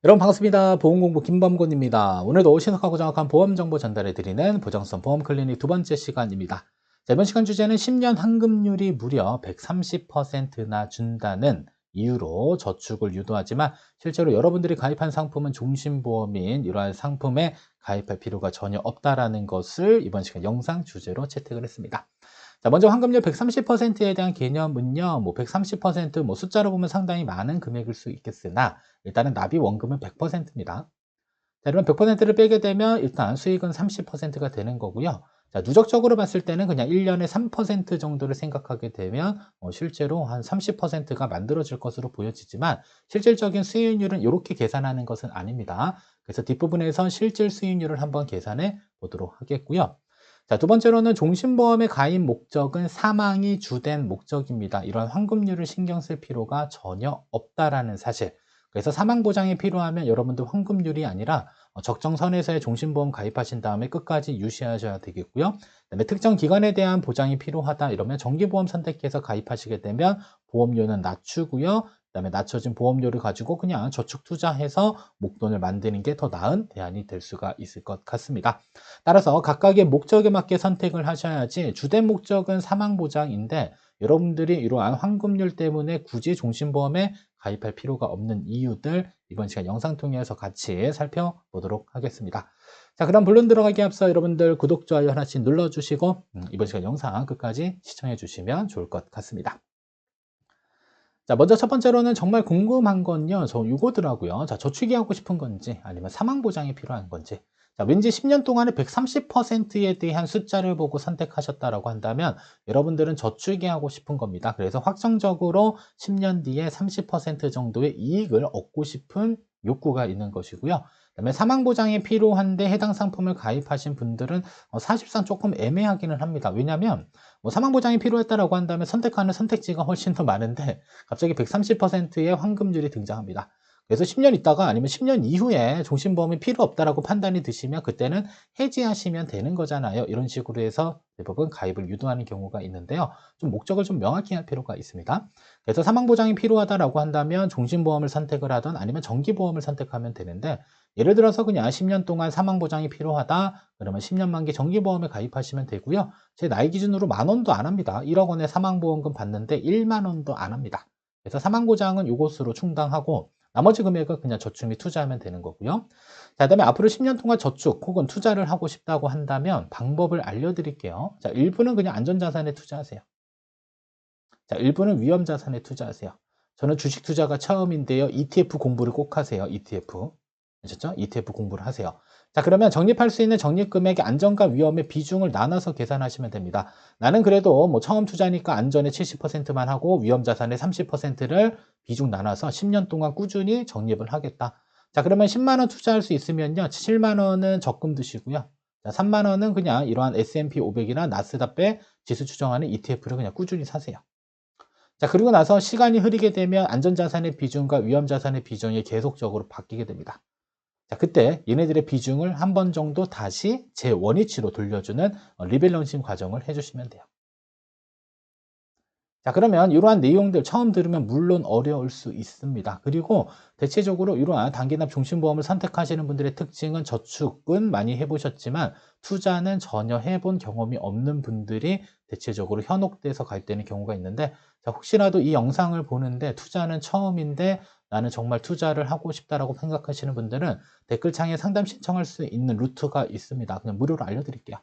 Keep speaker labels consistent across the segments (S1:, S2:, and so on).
S1: 여러분 반갑습니다. 보험공부 김범곤입니다. 오늘도 신속하고 정확한 보험정보 전달해드리는 보정성 보험클리닉 두 번째 시간입니다. 자, 이번 시간 주제는 10년 환급률이 무려 130%나 준다는 이유로 저축을 유도하지만 실제로 여러분들이 가입한 상품은 종신보험인 이러한 상품에 가입할 필요가 전혀 없다라는 것을 이번 시간 영상 주제로 채택을 했습니다. 자, 먼저 환급률 130%에 대한 개념은요, 130% 숫자로 보면 상당히 많은 금액일 수 있겠으나, 일단은 납입 원금은 100%입니다. 자, 그러면 100%를 빼게 되면 일단 수익은 30%가 되는 거고요. 자, 누적적으로 봤을 때는 그냥 1년에 3% 정도를 생각하게 되면 실제로 한 30%가 만들어질 것으로 보여지지만 실질적인 수익률은 이렇게 계산하는 것은 아닙니다. 그래서 뒷부분에서 실질 수익률을 한번 계산해 보도록 하겠고요. 자, 두 번째로는 종신보험의 가입 목적은 사망이 주된 목적입니다. 이런 환급률을 신경 쓸 필요가 전혀 없다라는 사실. 그래서 사망 보장이 필요하면 여러분들 환급률이 아니라 적정선에서의 종신보험 가입하신 다음에 끝까지 유지하셔야 되겠고요. 그다음에 특정 기간에 대한 보장이 필요하다 이러면 정기보험 선택해서 가입하시게 되면 보험료는 낮추고요. 그다음에 낮춰진 보험료를 가지고 그냥 저축 투자해서 목돈을 만드는 게 더 나은 대안이 될 수가 있을 것 같습니다. 따라서 각각의 목적에 맞게 선택을 하셔야지 주된 목적은 사망 보장인데 여러분들이 이러한 환급률 때문에 굳이 종신보험에 가입할 필요가 없는 이유들 이번 시간 영상 통해서 같이 살펴보도록 하겠습니다. 자, 그럼 본론 들어가기 앞서 여러분들 구독, 좋아요 하나씩 눌러주시고 이번 시간 영상 끝까지 시청해 주시면 좋을 것 같습니다. 자, 먼저 첫 번째로는 정말 궁금한 건요, 저 이거더라고요. 자, 저축이 하고 싶은 건지 아니면 사망 보장이 필요한 건지. 자, 왠지 10년 동안에 130%에 대한 숫자를 보고 선택하셨다라고 한다면 여러분들은 저축이 하고 싶은 겁니다. 그래서 확정적으로 10년 뒤에 30% 정도의 이익을 얻고 싶은 욕구가 있는 것이고요. 그다음에 사망 보장이 필요한데 해당 상품을 가입하신 분들은 사실상 조금 애매하기는 합니다. 왜냐하면 사망 보장이 필요했다라고 한다면 선택하는 선택지가 훨씬 더 많은데 갑자기 130%의 환급률이 등장합니다. 그래서 10년 있다가 아니면 10년 이후에 종신보험이 필요 없다라고 판단이 드시면 그때는 해지하시면 되는 거잖아요. 이런 식으로 해서 대부분 가입을 유도하는 경우가 있는데요. 좀 목적을 좀 명확히 할 필요가 있습니다. 그래서 사망보장이 필요하다라고 한다면 종신보험을 선택을 하든 아니면 정기보험을 선택하면 되는데 예를 들어서 그냥 10년 동안 사망보장이 필요하다 그러면 10년 만기 정기보험에 가입하시면 되고요. 제 나이 기준으로 10,000원도 안 합니다. 1억 원의 사망보험금 받는데 1만 원도 안 합니다. 그래서 사망보장은 이것으로 충당하고 나머지 금액을 그냥 저축 및 투자하면 되는 거고요. 자, 그다음에 앞으로 10년 동안 저축 혹은 투자를 하고 싶다고 한다면 방법을 알려드릴게요. 자, 일부는 그냥 안전자산에 투자하세요. 자, 일부는 위험자산에 투자하세요. 저는 주식 투자가 처음인데요. ETF 공부를 꼭 하세요. ETF. 아셨죠? ETF 공부를 하세요. 자, 그러면 적립할 수 있는 적립 금액의 안전과 위험의 비중을 나눠서 계산하시면 됩니다. 나는 그래도 처음 투자니까 안전에 70%만 하고 위험 자산에 30%를 비중 나눠서 10년 동안 꾸준히 적립을 하겠다. 자, 그러면 10만 원 투자할 수 있으면요. 7만 원은 적금 드시고요. 자, 3만 원은 그냥 이러한 S&P 500이나 나스닥배 지수 추정하는 ETF를 그냥 꾸준히 사세요. 자, 그리고 나서 시간이 흐르게 되면 안전자산의 비중과 위험자산의 비중이 계속적으로 바뀌게 됩니다. 자, 그때 얘네들의 비중을 한 번 정도 다시 제 원위치로 돌려주는 리밸런싱 과정을 해주시면 돼요. 자, 그러면 이러한 내용들 처음 들으면 물론 어려울 수 있습니다. 그리고 대체적으로 이러한 단기납 종신보험을 선택하시는 분들의 특징은 저축은 많이 해보셨지만 투자는 전혀 해본 경험이 없는 분들이 대체적으로 현혹돼서 갈 때는 경우가 있는데 자, 혹시라도 이 영상을 보는데 투자는 처음인데 나는 정말 투자를 하고 싶다라고 생각하시는 분들은 댓글창에 상담 신청할 수 있는 루트가 있습니다. 그냥 무료로 알려드릴게요.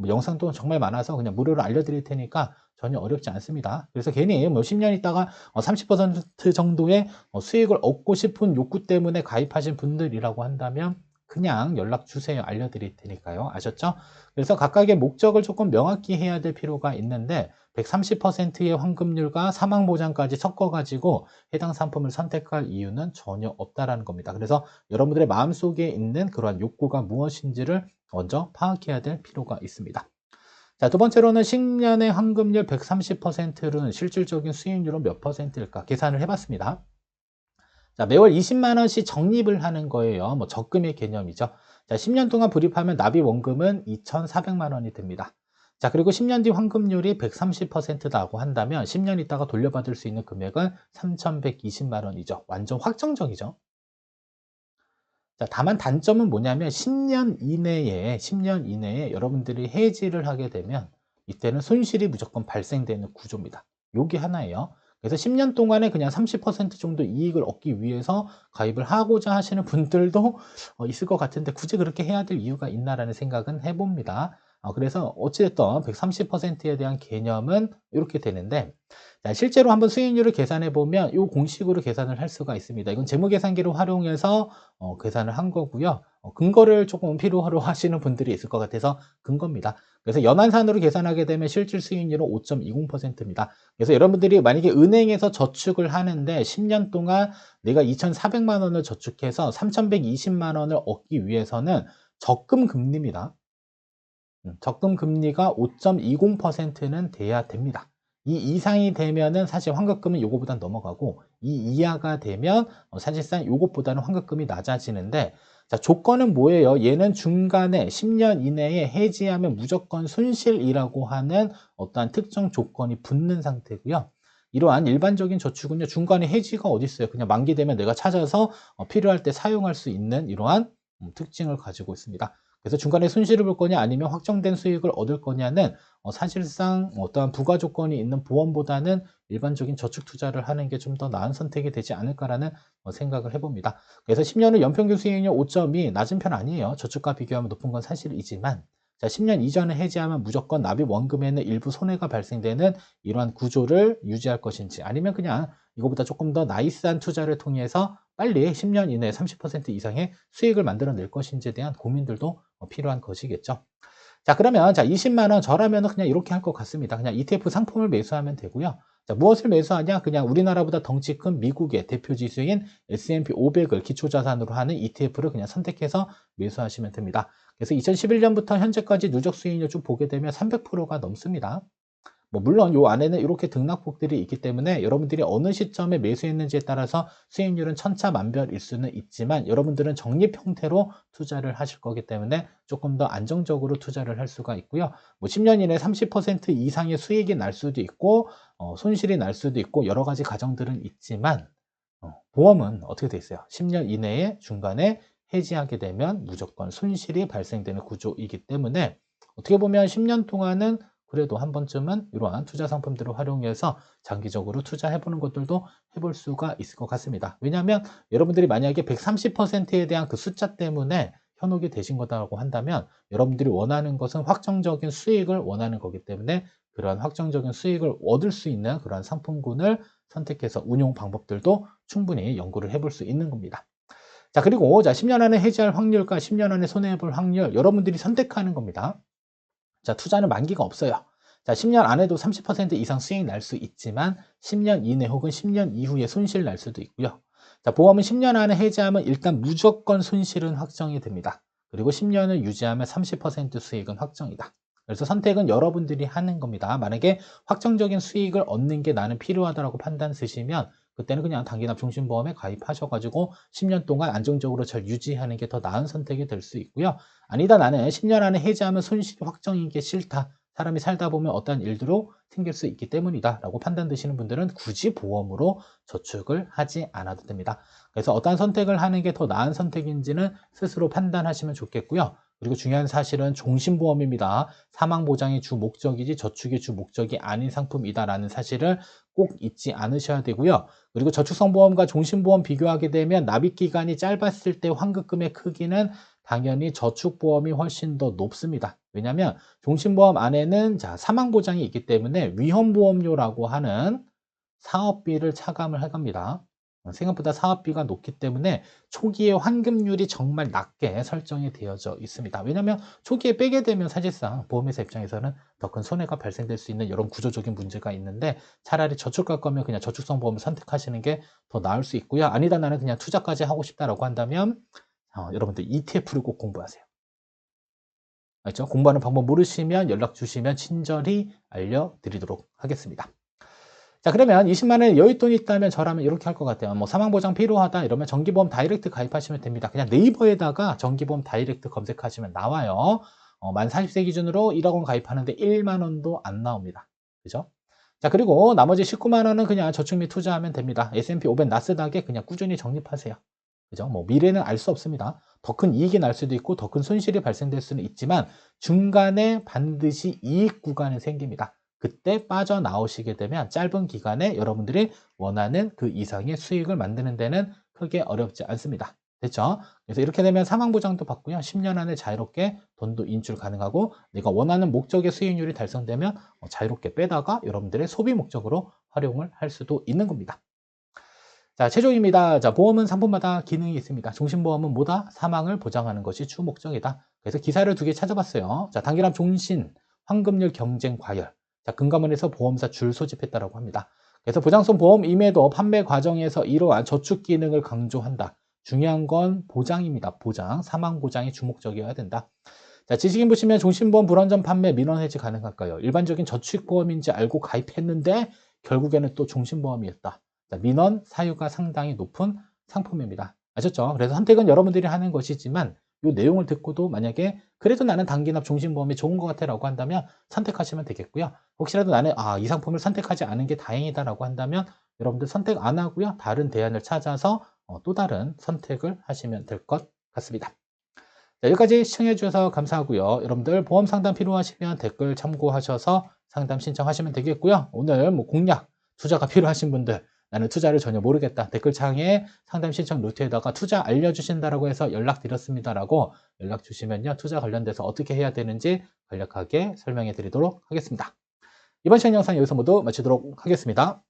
S1: 영상도 정말 많아서 그냥 무료로 알려드릴 테니까 전혀 어렵지 않습니다. 그래서 괜히 10년 있다가 30% 정도의 수익을 얻고 싶은 욕구 때문에 가입하신 분들이라고 한다면 그냥 연락 주세요. 알려드릴 테니까요. 아셨죠? 그래서 각각의 목적을 조금 명확히 해야 될 필요가 있는데 130%의 환급률과 사망보장까지 섞어가지고 해당 상품을 선택할 이유는 전혀 없다라는 겁니다. 그래서 여러분들의 마음속에 있는 그러한 욕구가 무엇인지를 먼저 파악해야 될 필요가 있습니다. 자, 두 번째로는 10년의 환급률 130%는 실질적인 수익률은 몇 퍼센트일까 계산을 해봤습니다. 자, 매월 20만 원씩 적립을 하는 거예요. 적금의 개념이죠. 자, 10년 동안 불입하면 납입 원금은 2,400만 원이 됩니다. 자, 그리고 10년 뒤 환급률이 130%다고 한다면 10년 있다가 돌려받을 수 있는 금액은 3,120만 원이죠. 완전 확정적이죠. 자, 다만 단점은 뭐냐면 10년 이내에 여러분들이 해지를 하게 되면 이때는 손실이 무조건 발생되는 구조입니다. 요게 하나예요. 그래서 10년 동안에 그냥 30% 정도 이익을 얻기 위해서 가입을 하고자 하시는 분들도 있을 것 같은데 굳이 그렇게 해야 될 이유가 있나라는 생각은 해봅니다. 그래서 어찌됐든 130%에 대한 개념은 이렇게 되는데, 자, 실제로 한번 수익률을 계산해 보면 이 공식으로 계산을 할 수가 있습니다. 이건 재무계산기를 활용해서 계산을 한 거고요. 근거를 조금 필요로 하시는 분들이 있을 것 같아서 근거입니다. 그래서 연환산으로 계산하게 되면 실질 수익률은 5.20%입니다. 그래서 여러분들이 만약에 은행에서 저축을 하는데 10년 동안 내가 2,400만 원을 저축해서 3,120만 원을 얻기 위해서는 적금 금리입니다. 적금 금리가 5.20%는 돼야 됩니다. 이 이상이 되면은 사실 환급금은 요거보다 넘어가고, 이 이하가 되면 사실상 요것보다는 환급금이 낮아지는데, 자, 조건은 뭐예요? 얘는 중간에 10년 이내에 해지하면 무조건 손실이라고 하는 어떠한 특정 조건이 붙는 상태고요. 이러한 일반적인 저축은요, 중간에 해지가 어디 있어요? 그냥 만기되면 내가 찾아서 필요할 때 사용할 수 있는 이러한 특징을 가지고 있습니다. 그래서 중간에 손실을 볼 거냐 아니면 확정된 수익을 얻을 거냐는 사실상 어떠한 부가 조건이 있는 보험보다는 일반적인 저축 투자를 하는 게 좀 더 나은 선택이 되지 않을까라는 생각을 해봅니다. 그래서 10년은 연평균 수익률 5점이 낮은 편 아니에요. 저축과 비교하면 높은 건 사실이지만, 자, 10년 이전에 해지하면 무조건 납입 원금에는 일부 손해가 발생되는 이러한 구조를 유지할 것인지, 아니면 그냥 이거보다 조금 더 나이스한 투자를 통해서 빨리 10년 이내에 30% 이상의 수익을 만들어낼 것인지에 대한 고민들도 필요한 것이겠죠. 자, 그러면 자, 20만 원 저라면 그냥 이렇게 할 것 같습니다. 그냥 ETF 상품을 매수하면 되고요. 자, 무엇을 매수하냐? 그냥 우리나라보다 덩치 큰 미국의 대표 지수인 S&P 500을 기초자산으로 하는 ETF를 그냥 선택해서 매수하시면 됩니다. 그래서 2011년부터 현재까지 누적 수익률 쭉 보게 되면 300%가 넘습니다. 물론 요 안에는 이렇게 등락폭들이 있기 때문에 여러분들이 어느 시점에 매수했는지에 따라서 수익률은 천차만별일 수는 있지만, 여러분들은 적립 형태로 투자를 하실 거기 때문에 조금 더 안정적으로 투자를 할 수가 있고요. 10년 이내 30% 이상의 수익이 날 수도 있고 손실이 날 수도 있고 여러 가지 가정들은 있지만, 보험은 어떻게 돼 있어요? 10년 이내에 중간에 해지하게 되면 무조건 손실이 발생되는 구조이기 때문에, 어떻게 보면 10년 동안은 그래도 한 번쯤은 이러한 투자 상품들을 활용해서 장기적으로 투자해보는 것들도 해볼 수가 있을 것 같습니다. 왜냐하면 여러분들이 만약에 130%에 대한 그 숫자 때문에 현혹이 되신 거다라고 한다면, 여러분들이 원하는 것은 확정적인 수익을 원하는 거기 때문에 그러한 확정적인 수익을 얻을 수 있는 그러한 상품군을 선택해서 운용 방법들도 충분히 연구를 해볼 수 있는 겁니다. 자, 그리고 자, 10년 안에 해지할 확률과 10년 안에 손해볼 확률, 여러분들이 선택하는 겁니다. 자, 투자는 만기가 없어요. 자, 10년 안에도 30% 이상 수익 날 수 있지만 10년 이내 혹은 10년 이후에 손실 날 수도 있고요. 자, 보험은 10년 안에 해지하면 일단 무조건 손실은 확정이 됩니다. 그리고 10년을 유지하면 30% 수익은 확정이다. 그래서 선택은 여러분들이 하는 겁니다. 만약에 확정적인 수익을 얻는 게 나는 필요하다고 판단 쓰시면 그때는 그냥 단기납 종신보험에 가입하셔가지고 10년 동안 안정적으로 잘 유지하는 게 더 나은 선택이 될 수 있고요. 아니다, 나는 10년 안에 해지하면 손실이 확정인 게 싫다. 사람이 살다 보면 어떠한 일들도 생길 수 있기 때문이다 라고 판단 드시는 분들은 굳이 보험으로 저축을 하지 않아도 됩니다. 그래서 어떠한 선택을 하는 게 더 나은 선택인지는 스스로 판단하시면 좋겠고요. 그리고 중요한 사실은 종신보험입니다. 사망보장이 주 목적이지 저축이 주 목적이 아닌 상품이다라는 사실을 꼭 잊지 않으셔야 되고요. 그리고 저축성보험과 종신보험 비교하게 되면 납입기간이 짧았을 때 환급금의 크기는 당연히 저축보험이 훨씬 더 높습니다. 왜냐하면 종신보험 안에는 자, 사망보장이 있기 때문에 위험보험료라고 하는 사업비를 차감을 할 겁니다. 생각보다 사업비가 높기 때문에 초기에 환급률이 정말 낮게 설정이 되어져 있습니다. 왜냐하면 초기에 빼게 되면 사실상 보험회사 입장에서는 더 큰 손해가 발생될 수 있는 이런 구조적인 문제가 있는데, 차라리 저축할 거면 그냥 저축성 보험을 선택하시는 게 더 나을 수 있고요. 아니다, 나는 그냥 투자까지 하고 싶다라고 한다면 여러분들 ETF를 꼭 공부하세요. 알죠? 공부하는 방법 모르시면 연락 주시면 친절히 알려드리도록 하겠습니다. 자, 그러면 20만 원의 여윳돈이 있다면 저라면 이렇게 할 것 같아요. 사망보장 필요하다 이러면 정기보험 다이렉트 가입하시면 됩니다. 그냥 네이버에다가 정기보험 다이렉트 검색하시면 나와요. 만 40세 기준으로 1억 원 가입하는데 1만 원도 안 나옵니다. 그죠? 자, 그리고 나머지 19만 원은 그냥 저축 및 투자하면 됩니다. S&P 500 나스닥에 그냥 꾸준히 적립하세요. 그죠? 미래는 알 수 없습니다. 더 큰 이익이 날 수도 있고 더 큰 손실이 발생될 수는 있지만 중간에 반드시 이익 구간이 생깁니다. 그때 빠져나오시게 되면 짧은 기간에 여러분들이 원하는 그 이상의 수익을 만드는 데는 크게 어렵지 않습니다. 됐죠? 그래서 이렇게 되면 사망보장도 받고요. 10년 안에 자유롭게 돈도 인출 가능하고 내가 원하는 목적의 수익률이 달성되면 자유롭게 빼다가 여러분들의 소비 목적으로 활용을 할 수도 있는 겁니다. 자, 최종입니다. 자, 보험은 상품마다 기능이 있습니다. 종신보험은 뭐다? 사망을 보장하는 것이 주 목적이다. 그래서 기사를 두 개 찾아봤어요. 자, 단기납 종신, 환급률 경쟁 과열. 자, 금감원에서 보험사 줄 소집했다라고 합니다. 그래서 보장성 보험임에도 판매 과정에서 이러한 저축 기능을 강조한다. 중요한 건 보장입니다. 보장, 사망 보장이 주목적이어야 된다. 자, 지식인 보시면 종신보험 불완전 판매 민원 해지 가능할까요? 일반적인 저축보험인지 알고 가입했는데 결국에는 또 종신보험이었다. 자, 민원 사유가 상당히 높은 상품입니다. 아셨죠? 그래서 선택은 여러분들이 하는 것이지만 이 내용을 듣고도 만약에 그래도 나는 단기납 종신보험이 좋은 것 같아 라고 한다면 선택하시면 되겠고요. 혹시라도 나는 이 상품을 선택하지 않은 게 다행이다 라고 한다면 여러분들 선택 안 하고요. 다른 대안을 찾아서 또 다른 선택을 하시면 될 것 같습니다. 자, 여기까지 시청해 주셔서 감사하고요. 여러분들 보험 상담 필요하시면 댓글 참고하셔서 상담 신청하시면 되겠고요. 오늘 뭐 공략, 투자가 필요하신 분들, 나는 투자를 전혀 모르겠다. 댓글창에 상담 신청 노트에다가 투자 알려주신다라고 해서 연락드렸습니다라고 연락 주시면요. 투자 관련돼서 어떻게 해야 되는지 간략하게 설명해 드리도록 하겠습니다. 이번 시간 영상 여기서 모두 마치도록 하겠습니다.